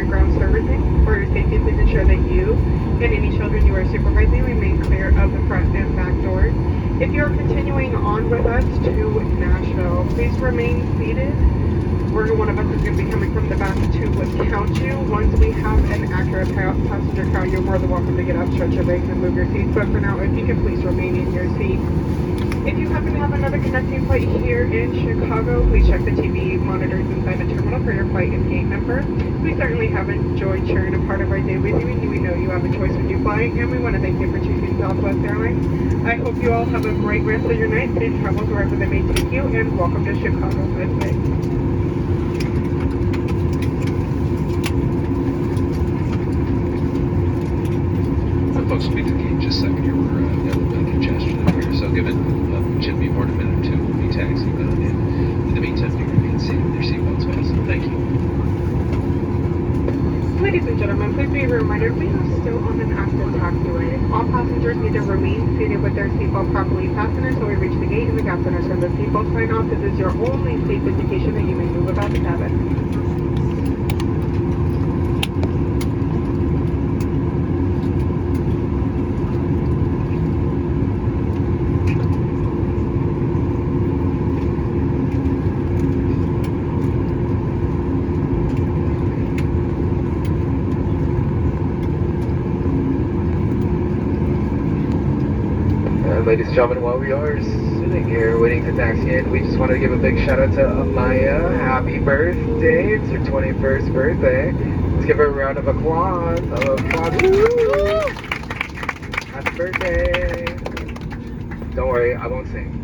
ground servicing. For your safety, please ensure that you and any children you are supervising remain clear of the front and back doors. If you are continuing on with us to Nashville, please remain seated. One of us is going to be coming from the back to count you. Once we have an accurate passenger count, you're more than welcome to get up, stretch your legs, and move your seats. But for now, if you can please remain in your seat. If you happen to have another connecting flight here in Chicago, please check the TV monitors inside the terminal for your flight and gate number. We certainly have enjoyed sharing a part of our day with you, and we know you have a choice when you fly, and we want to thank you for choosing Southwest Airlines. I hope you all have a great rest of your night, safe travels wherever they may take you, and welcome to Chicago Midway. Folks, we'll be to the gate in just a second here. We're got a little bit of congestion up here, so give it should be more than a minute or two. We'll be taxiing down in. In the meantime, you remain seated with your seatbelts fastened. Thank you. Ladies and gentlemen, please be reminded we are still on an active taxiway. All passengers need to remain seated with their seatbelt properly fastened until we reach the gate and the gap center. Turn the seatbelt sign off. This is your only safe indication that you may move about the cabin. Ladies and gentlemen, while we are sitting here waiting to taxi in, we just want to give a big shout out to Amaya. Happy birthday. It's her 21st birthday. Let's give her a round of applause. Woo! Happy birthday. Don't worry, I won't sing.